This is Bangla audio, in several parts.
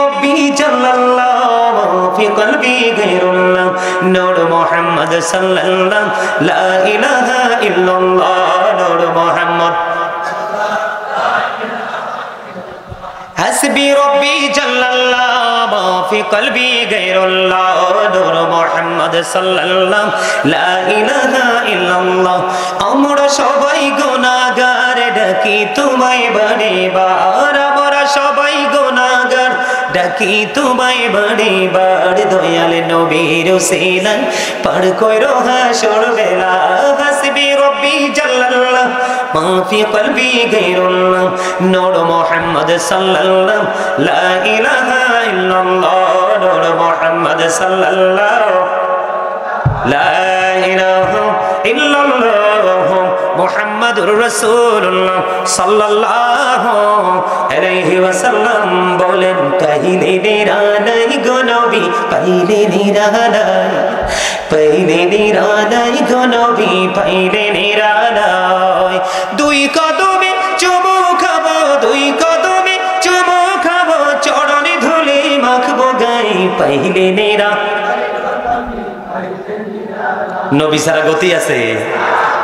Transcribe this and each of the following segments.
রব্বি জাল্লাল্লাহু ফি কলবি গায়রুল্লাহ নূর মুহাম্মদ সাল্লাল্লাহু লা ইলাহা ইল্লাল্লাহ নূর মুহাম্মদ হাসবি রব্বি জাল্লাল্লাহু ফি কলবি গায়রুল্লাহ নূর মুহাম্মদ সাল্লাল্লাহু লা ইলাহা ইল্লাল্লাহ আমরা সবাই গুনাহগার ডাকি তোমায় বারেবার আমরা সবাই গুনাহগার ডাকি তোমায় বারেবার দয়াল নবীর ওসিলায় পার কইরো হাসর বেলা হাসবি রব্বি জাল্লাল্লাহু মা ফি কলবি গায়রুল্লাহ নূর মুহাম্মদ সাল্লাল্লাহু লা ইলাহা ইল্লাল্লাহ নূর মুহাম্মদ সাল্লাল্লাহু লা ইলাহা ইল্লাল্লাহ মুহাম্মাদুর রাসূলুল্লাহ সাল্লাল্লাহু আলাইহি ওয়াসাল্লাম বলেন কাহিলে নিরালাই গো নবী পাইলে নিরালাই গো নবী পাইলে নিরালাই দুই কদমে চুমু খাবো দুই কদমে চুমু খাবো চরণে ধুলি মাখবো গাই পাইলে নিরালাই নবী সারা গতি আছে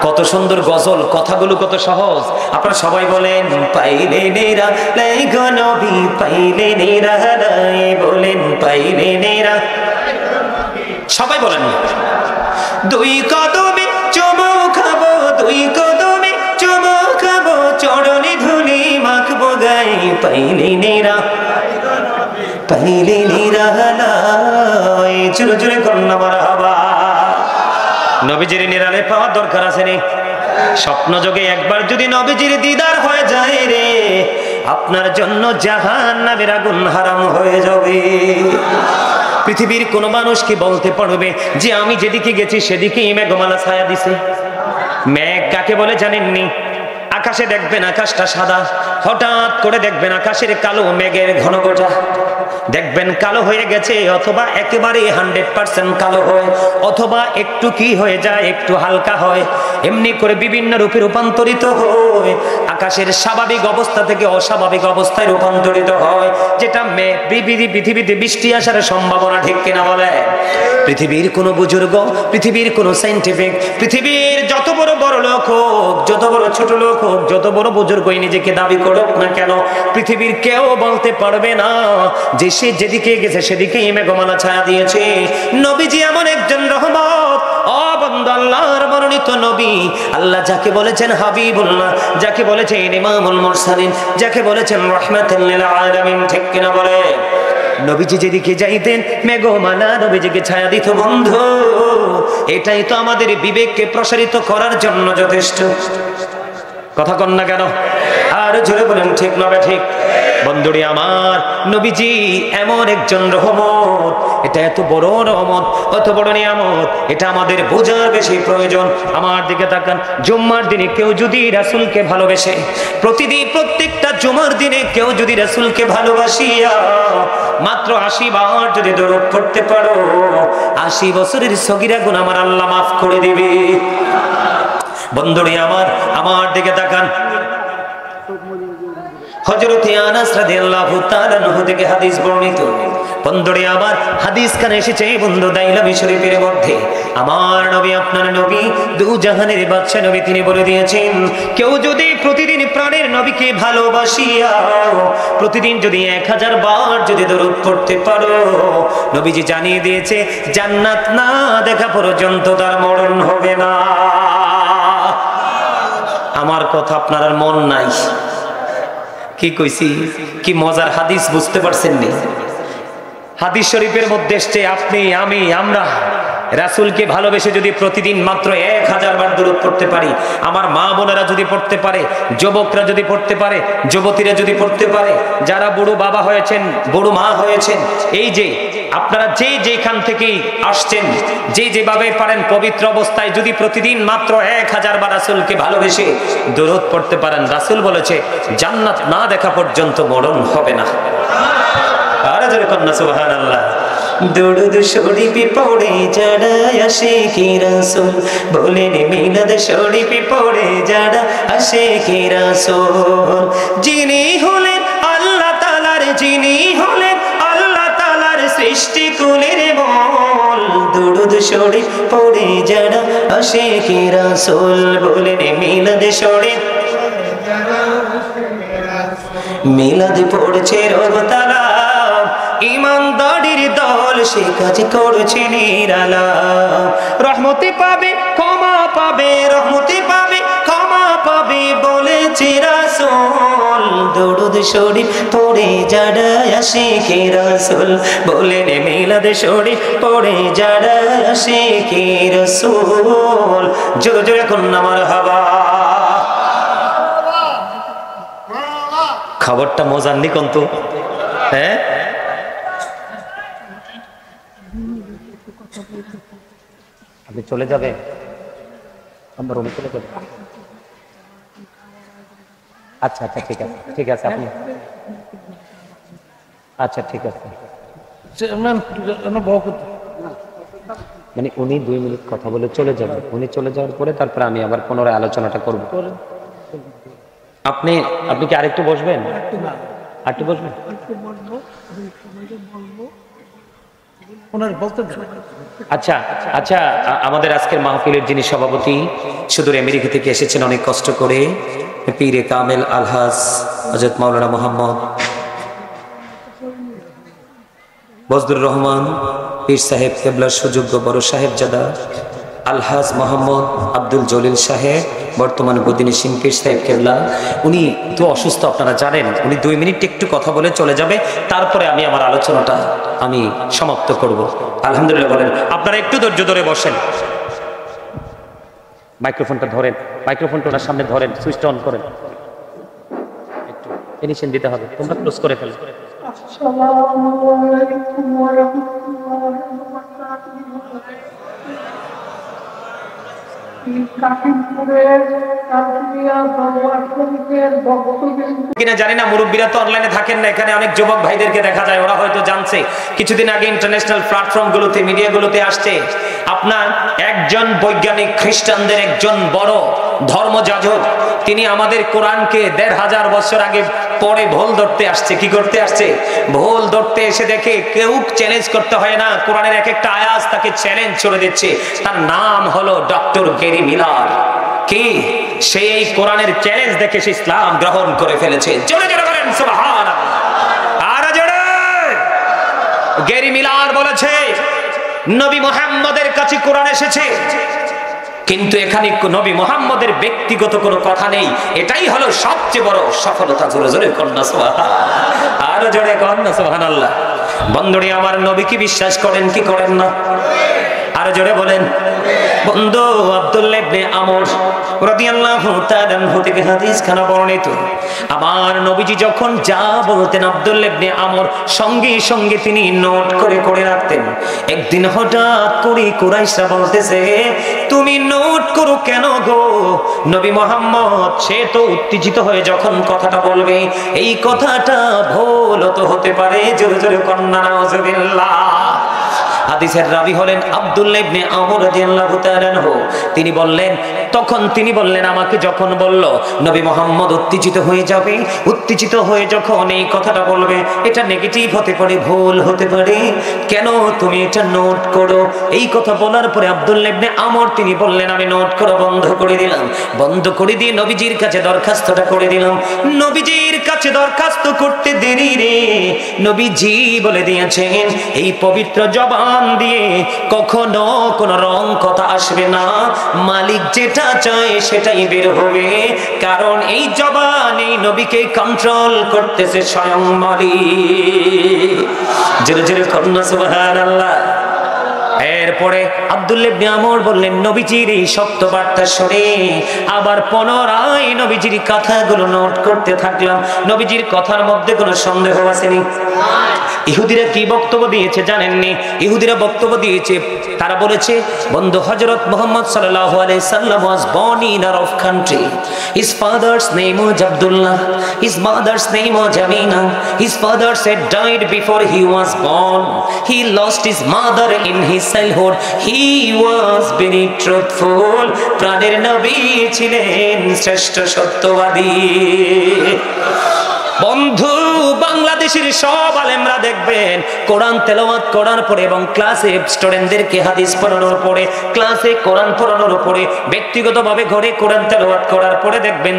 কত সুন্দর গজল কথাগুলো কত সহজ আপনারা সবাই বলেন পাইলে নিরালাই গো নবী পাইলে নিরালাই বলেন পাইলে নিরালাই সবাই বলেন দুই কদমে চুমু খাবো দুই কদমে চুমু খাবো চরণে ধুলি মাখবো গাই পাইলে নিরালাই জোরে জোরে কন্যা মারহাবা নবীজির নিরালে পাওয়ার দরকার আছে রে স্বপ্ন যোগে একবার যদি নবীজির দিদার হয়ে যায় রে আপনার জন্য জাহান্নামের আগুন হারাম হয়ে যাবে পৃথিবীর কোন মানুষ কি বলতে পারবে যে আমি যেদিকে গেছি সেদিকেই মেঘমালা ছায়া দিছে মেঘ কাকে বলে জানেননি আকাশে দেখবেন আকাশটা সাদা হঠাৎ করে দেখবেন আকাশের কালো মেঘের ঘনঘটা দেখবেন কালো হয়ে গেছে অথবা একেবারে 100% কালো হয় অথবা একটু কি হয়ে যায় একটু হালকা হয় এমনি করে বিভিন্ন রূপে রূপান্তরিত হয় আকাশের স্বাভাবিক অবস্থা থেকে অস্বাভাবিক অবস্থায় রূপান্তরিত হয় যেটা পৃথিবীতে বৃষ্টি আসার সম্ভাবনা ঠিক কিনা বলে পৃথিবীর কোন বুজুর্গ পৃথিবীর কোন সায়েন্টিফিক পৃথিবীর যত বড় বড় লোক হোক যত বড় ছোট লোক হোক যত বড় বুজুর্গই নিজেকে দাবি করুক না কেন পৃথিবীর কেউ বলতে পারবে না যে সে যেদিকে গেছে সেদিকেই মেঘমালা ছায়া দিয়েছে নবীজি এমন একজন রহমত ও বন্ধু আল্লাহর মনোনীত নবী আল্লাহ যাকে বলেছেন হাবিবুল্লাহ যাকে বলেছেন ইমামুল মুরসালিন যাকে বলেছেন রাহমাতুল লিল আলামিন ঠিক কিনা বলে নবীজি যেদিকে যাইতেন মেঘমালা নবীজিকে ছায়া দিত বন্ধু এটাই তো আমাদের বিবেককে প্রসারিত করার জন্য যথেষ্ট কথা কন না কেন আর জোরে বলেন ঠিক না ঠিক বন্ধুরি আমার নবীজি এমন একজন রহমত এটা এত বড় রহমত এত বড় নিয়ামত এটা আমাদের বোঝার বেশি প্রয়োজন আমার দিকে তাকান জুম্মার দিনে কেউ যদি রাসূলকে ভালোবাসে প্রতিদিন প্রত্যেকটা জুমার দিনে কেউ যদি রাসূলকে ভালোবাসিয়া মাত্র 80 বার যদি দরুদ পড়তে পারো 80 বছরের সগীরা গুনাহ আমার আল্লাহ মাফ করে দিবে বন্ধুরি আমার দিকে তাকান হযরত আনাস রাদিয়াল্লাহু তাআলা আনহু থেকে হাদিস বর্ণিত বন্ধুরে আমার হাদিস কানে এসেছে বন্ধু দাইলামি শরীফের মধ্যে আমার নবী আপনার নবী দু জাহানের বাদশা নবী তিনি বলে দিয়েছেন কেউ যদি প্রতিদিন প্রাণের নবীকে ভালোবাসিয়া প্রতিদিন যদি 1000 বার যদি দরুদ পড়তে পারো নবীজি জানিয়ে দিয়েছে জান্নাত না দেখা পর্যন্ত তার মরণ হবে না আমার কথা আপনার আর মন নাই কি কইছি কি মজার হাদিস বুঝতে পারছেন নি হাদিস শরীফের মধ্যে এসেছে আপনি আমি আমরা রাসূলকে ভালোবেসে যদি প্রতিদিন মাত্র 1000 বার দরুদ পড়তে পারি আমার মা বোনেরা যদি পড়তে পারে যুবকরা যদি পড়তে পারে যুবতীরা যদি পড়তে পারে যারা বুড়ো বাবা হয়েছেন বুড়ো মা হয়েছেন এই যে আপনারা যেখান থেকে আসছেন যেভাবে পারেন পবিত্র অবস্থায় যদি প্রতিদিন মাত্র 1000 বার রাসূলকে ভালোবেসে দরুদ পড়তে পারেন রাসূল বলেছে জান্নাত না দেখা পর্যন্ত মরণ হবে না আর জোরে কন্না সুবহানাল্লাহ দরুদ শরীফ পড়ে যারা আশিকি রাসূল বলেন মিলাদ শরীফ পড়ে যারা আশিকি রাসূল যিনি হলেন আল্লাহ তাআলার যিনি হলেন সৃষ্টি কুলের মূল দুরুদ শরীফ পড়ে যারা আশিকে রাসূল বলেন মিলাদ শরীফ মিলাদ পড়ছে রবতালা ইমানদারির দল সে কাজ করছে নিরালাম রহমতে পাবে ক্ষমা পাবে রহমতে পাবে ক্ষমা পাবে বলেছে রাসূল দুরুদ শরীফ পড়ে যারা আশিকে রাসূল বলেন মিলাদ শরীফ পড়ে যারা আশিকে রাসূল জোরে জোরে কন্যা মারহাবা খবরটা মজার নি কোন তো হ্যাঁ আপনি চলে যাবে আমরা রুমে চলে যাবে আচ্ছা আচ্ছা ঠিক আছে আপনি আচ্ছা ঠিক আছে মানে উনি 2 মিনিট কথা বলে চলে যাবে উনি চলে যাওয়ার পরে তারপর আমি আবার পুনরায় আলোচনাটা করব আপনি কি আরেকটু বসবেন আরেকটু বসবেন আচ্ছা আচ্ছা আমাদের আজকের মাহফিলের যিনি সভাপতি সুদূর আমেরিকা থেকে এসেছেন অনেক কষ্ট করে পীরে কামেল আলহাজ হযরত মাওলানা মোহাম্মদ বজলুর রহমান পীর সাহেব কেবলার সুযোগ্য বড় সাহেবজাদা আলহাজ মোহাম্মদ আব্দুল জলিল সাহেব বর্তমানে বদিনিসিন পীর সাহেব কেবলা উনি তো অসুস্থ আপনারা জানেন উনি 2 মিনিট একটু কথা বলে চলে যাবে তারপরে আমি আমার আলোচনাটা আমি সমাপ্ত করব আলহামদুলিল্লাহ বলেন আপনারা একটু ধৈর্য ধরে বসেন মাইক্রোফোনটা ধরেন মাইক্রোফোনটা ওনার সামনে ধরেন সুইচটা অন করেন একটু ফিনিশিং দিতে হবে তোমরা ক্লোজ করে ফেলো আসসালামু আলাইকুম ওয়া রাহমাতুল্লাহি ওয়া বারাকাতুহু কিনা জানি না মুরব্বীরা তো অনলাইনে থাকেন না এখানে অনেক যুবক ভাইদেরকে দেখা যায় ওরা হয়তো জানছে কিছুদিন আগে ইন্টারন্যাশনাল প্ল্যাটফর্মগুলোতে মিডিয়াগুলোতে আসছে আপনার একজন বৈজ্ঞানিক খ্রিস্টানদের একজন বড় ধর্মযাজক তিনি আমাদের কোরআনকে 1500 বছর আগে পড়ে ভুল ধরতে আসছে কি করতে আসছে ভুল ধরতে এসে দেখে কেউ চ্যালেঞ্জ করতে হয় না কোরআনের এক একটা আয়াত তাকে চ্যালেঞ্জ করে দিচ্ছে তার নাম হলো ডক্টর গেরি মিলার কি সেই কোরআনের চ্যালেঞ্জ দেখে সে ইসলাম গ্রহণ করে ফেলেছে জোরে জোরে বলেন সুবহানাল্লাহ আর জোরে গেরি মিলার বলেছে নবী মুহাম্মদের কাছে কোরআন এসেছে কিন্তু এখানে নবী মুহাম্মদের ব্যক্তিগত কোনো কথা নেই এটাই হলো সবচেয়ে বড় সফলতা জোরে জোরে কন্যা সুবহানাল্লাহ আর জোরে কন্যা সুবহানাল্লাহ বন্ধুরা আমার নবী কি বিশ্বাস করেন কি করেন না আর জোরে বলেন বন্ধু আব্দুল্লাহ ইবনে আমর রাদিয়াল্লাহু তাআলা আনহু থেকে হাদিস খানা বর্ণিত আমার নবীজি যখন যা বলতেন আব্দুল্লাহ ইবনে আমর সঙ্গে সঙ্গে তিনি নোট করে করে রাখতেন একদিন হঠাৎ করে কুরাইশরা বলতেছে তুমি নোট করো কেন গো নবী মুহাম্মদ সে তো উত্তেজিত হয়ে যখন কথাটা বলবে এই কথাটা ভুল তো হতে পারে জোরে জোরে কন্না নাউজুবিল্লাহ হাদিসের রাবী হলেন আব্দুল্লাহ ইবনে আমর রাদিয়াল্লাহু তাআলা আনহু তিনি বললেন আমাকে যখন বলল নবী মুহাম্মদ উত্তেজিত হয়ে যাবে উত্তেজিত হয়ে যখন এই কথাটা বলবে এটা নেগেটিভ হতে পারে ভুল হতে পারে কেন তুমি এটা নোট করো এই কথা বলার পরে আব্দুল্লাহ ইবনে আমর তিনি বললেন আমি নোট করা বন্ধ করে দিলাম বন্ধ করে দিয়ে নবীজির কাছে দরখাস্তটা করে দিলাম নবীজির কাছে দরখাস্ত করতে দেরি রে নবীজি বলে দিয়েছেন এই পবিত্র জবান দিয়ে কখনো কোনো রং কথা আসবে না মালিক যেটা চায় সেটাই বের হবে কারণ এই জবান এই নবীকে কন্ট্রোল করতেছে স্বয়ং মালিক জোরে জোরে কন্যা সুবহানাল্লাহ এরপরে আব্দুল্লাহ ইবনে আমর বললেন নবীজির এই শক্ত বার্তা শুনে আবার পুনরায় নবীজির কথাগুলো নোট করতে থাকলাম নবীজির কথার মধ্যে কোনো সন্দেহ আসেনি ইহুদিরা কি বক্তব্য দিয়েছে জানেননি ইহুদিরা বক্তব্য দিয়েছে তারা বলেছে বন্ধু হযরত মুহাম্মদ সাল্লাল্লাহু আলাইহি সাল্লাম was born in a rough country his father's name was Abdullah his mother's name was Amina his father had died before he was born he lost his mother in his childhood he was very truthful প্রাণের নবী ছিলেন শ্রেষ্ঠ সত্যবাদী বন্ধু বাংলাদেশ বাংলাদেশের সব আলেমরা দেখবেন কোরআন তেলাওয়াত করার পরে এবং ক্লাসে স্টুডেন্টদেরকে হাদিস পড়ানোর পরে, ক্লাসে কোরআন পড়ানোর পরে, ব্যক্তিগতভাবে ঘরে কোরআন তেলাওয়াত করার পরে দেখবেন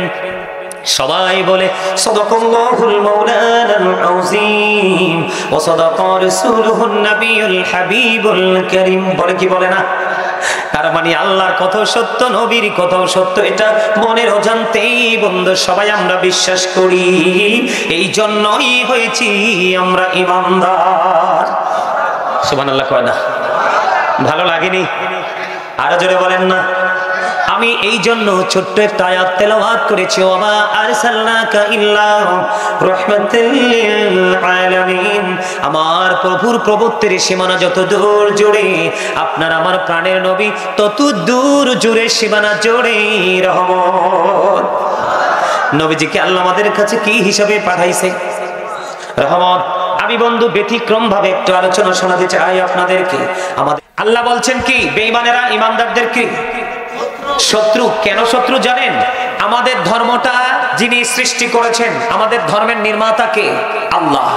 সবাই বলে সাদাকাল্লাহুল মাওলানাল আযীম ওয়া সাদাকা রাসূলুহুন নাবিয়ুল হাবিবুল কারীম। বলে কি বলে না? তার মানে আল্লাহর কথা সত্য, নবীর কথাও সত্য, এটা মনের অজান্তেই বন্ধু সবাই আমরা বিশ্বাস করি। এই জন্যই হয়েছি আমরা ঈমানদার। সুবহানাল্লাহ কয় না? ভালো লাগেনি? আরো জোরে বলেন না। আমি এই জন্য ছোট্ট একটা আয়াত তেলাওয়াত করেছি, ওমা আরসালনাকা ইল্লা রাহমাতাল লিল আলামিন। আমার প্রভুর প্রভুত্বের সীমানা যত দূর জুড়ে আপনার আমার প্রাণের নবী তত দূর জুড়ে সীমানা জুড়ে রহমত। নবীজিকে আল্লাহ আমাদের কাছে কি হিসাবে পাঠাইছে? রহমত। আমি বন্ধু ব্যতিক্রম ভাবে একটু আলোচনা শোনাতে চাই আপনাদেরকে। আমাদের আল্লাহ বলছেন কি বেঈমানেরা ঈমানদারদের কি শত্রু। কেন শত্রু জানেন? আমাদের ধর্মটা যিনি সৃষ্টি করেছেন, আমাদের ধর্মের নির্মাতা কে? আল্লাহ।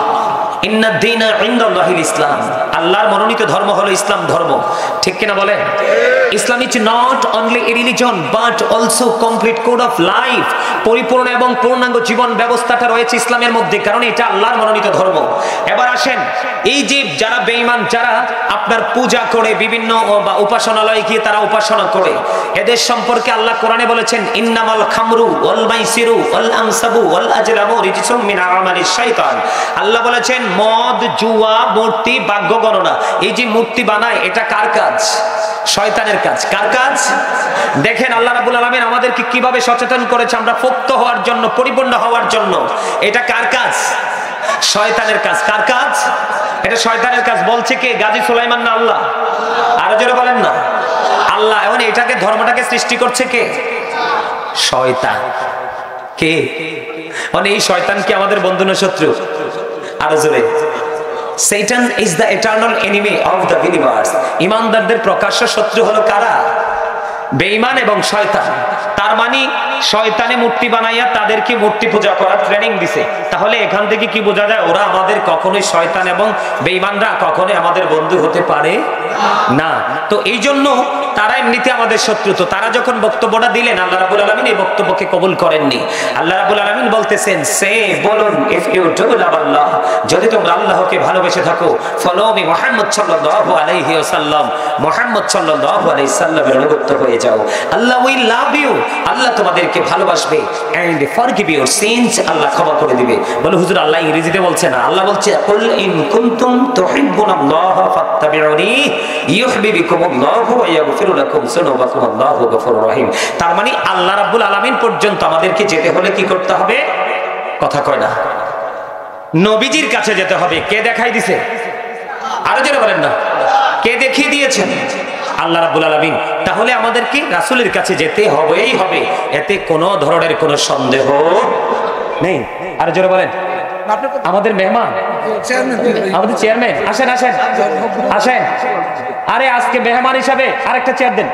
ইন্নাদ দীনা ইনদাল্লাহিল ইসলাম। আল্লাহর মনোনীত ধর্ম হলো ইসলাম ধর্ম। ঠিক কিনা বলেন? Islam is not only a religion but also complete code of life. পরিপূর্ণ এবং পূর্ণাঙ্গ জীবন ব্যবস্থাটা রয়েছে ইসলামের মধ্যে, কারণ এটা আল্লাহর মনোনীত ধর্ম। এবার আসেন, এই যে যারা বেঈমান, যারা আপনার পূজা করে বিভিন্ন উপাসনালয়ে গিয়ে তারা উপাসনা করে, এদের সম্পর্কে আল্লাহ কোরআনে বলেছেন ইন্নামাল খামরু ওয়াল মাইসিরু ওয়াল আনসাবু ওয়াল আজলামু রিজসুম মিন আমালিশ শাইতান। আল্লাহ বলেছেন মদ, জুয়া, মূর্তি, ভাগ্য গণনা, এই যে মূর্তি বানায় এটা কার কাজ? শয়তানের কাজ। কার কাজ? দেখেন আল্লাহ রাব্বুল আলামিন আমাদেরকে কিভাবে সচেতন করেছে আমরা মুক্ত হওয়ার জন্য, পরিপূর্ণ হওয়ার জন্য। এটা কার কাজ? শয়তানের কাজ। কার কাজ? এটা শয়তানের কাজ। বলছে কে? গাজী সুলাইমান না আল্লাহ? আরো জোরে বলেন না। আল্লাহ। এখন এটাকে ধর্মটাকে সৃষ্টি করছে কে? শয়তান। কে? মানে এই শয়তান কি আমাদের বন্ধু না শত্রু? আরো জোরে। Satan is the eternal enemy of the believers. ঈমানদারদের প্রকাশ্য শত্রু হলো কারা? বেঈমান এবং শয়তান। তার মানে শয়তানে মূর্তি বানাইয়া তাদেরকে মূর্তি পূজা করার ট্রেনিং দিছে। তাহলে এখান থেকে কি বোঝা যায়? ওরা আমাদের কখনোই, শয়তান এবং বেঈমানরা কখনোই আমাদের বন্ধু হতে পারে না। তো এই জন্য তারা এমনিতে আমাদের শত্রু। তো তারা যখন বক্তব্যটা দিলেন আল্লাহ রাব্বুল আলামিন এই বক্তব্যকে কবুল করেননি। আল্লাহ রাব্বুল আলামিন বলতেছেন সে বলুন ইফ ইউ ডু লাভ আল্লাহ, যদি তোমরা আল্লাহকে ভালোবেসে থাকো, ফলো মি মুহাম্মদ সাল্লাল্লাহু আলাইহি ওয়াসাল্লাম, মুহাম্মদ সাল্লাল্লাহু আলাইহি সাল্লামের অনুগত হয়ে যাও। আল্লাহ উইল লাভ ইউ, আল্লাহ তোমাদেরকে ভালোবাসবে, এন্ড ফরগিভ ইউর সিনস, আল্লাহ ক্ষমা করে দিবে। বলে হুজুর আল্লাহ ইংরেজিতে বলছে না, আল্লাহ বলছে কুল ইন কুনতুম তুহিব্বুনাল্লাহ ফাত্তাবিউনি ইউহিব্বুকুমুল্লাহু ওয়া ইয়াগফিরু লাকুম যুনুবাকুম আল্লাহু গফুরুর রহিম। তার মানে আল্লাহ রাব্বুল আলামিন পর্যন্ত আমাদেরকে যেতে হলে কি করতে হবে? কথা কয় না, নবীজির কাছে যেতে হবে। কে দেখাই দিছে? আরো যেটা বলেন না, কে দেখিয়ে দিয়েছেন? আল্লাহ রাব্বুল আলামিন। তাহলে আমাদেরকে রাসূলের কাছে যেতে হবেই হবে, এতে কোনো ধরনের কোনো সন্দেহ নেই। আরো জোরে বলেন। আমাদের মেহমান, আমাদের চেয়ারম্যান, আসেন আসেন আসেন। আরে আজকে মেহমান হিসাবে আরেকটা চেয়ার দেন,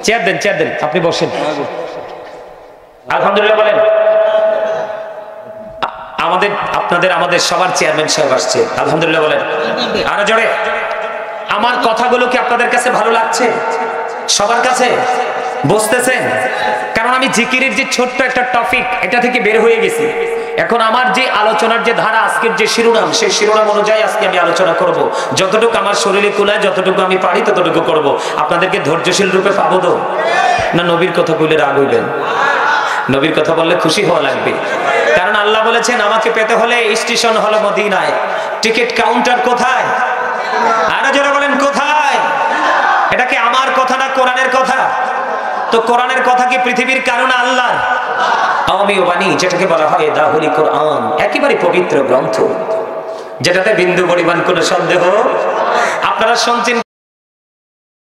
চেয়ার দেন, চেয়ার দেন, আপনি বসেন। আলহামদুলিল্লাহ বলেন। আমাদের আপনাদের আমাদের সবার চেয়ারম্যান সাহেব আসছে, আলহামদুলিল্লাহ বলেন। আরো জোরে। আমার কথাগুলো কি আপনাদের কাছে ভালো লাগছে? সবার কাছে বুঝতেছেন? কারণ আমি জিকিরের যে ছোট্ট একটা টপিক, এটা থেকে বের হয়ে গেছি। এখন আমার যে আলোচনার যে ধারা, আজকের যে শিরোনাম, সেই শিরোনাম অনুযায়ী আজকে আমি আলোচনা করব। যতটুকু আমার শরীরে কুলায়, যতটুকু আমি পারি ততটুকু করব। আপনাদেরকে ধৈর্যশীল রূপে পাবো তো না? নবীর কথা বললে রাগ হইবেন? নবীর কথা বললে খুশি হওয়া লাগবে। কারণ আল্লাহ বলেছেন আমাকে পেতে হলে স্টেশন হলো মদিনায়, টিকিট কাউন্টার কোথায়? আরো যারা বলেন কোথায়? এটা কি আমার কথা না কোরআনের কথা? তো কোরআনের কথা কি পৃথিবীর কারণ আল্লাহর? আমিও বাণী, যেটাকে বলা হয় দাহুলি কোরআন, একেবারে পবিত্র গ্রন্থ, যেটাতে বিন্দু পরিমাণ কোনো সন্দেহ। আপনারা শুনছেন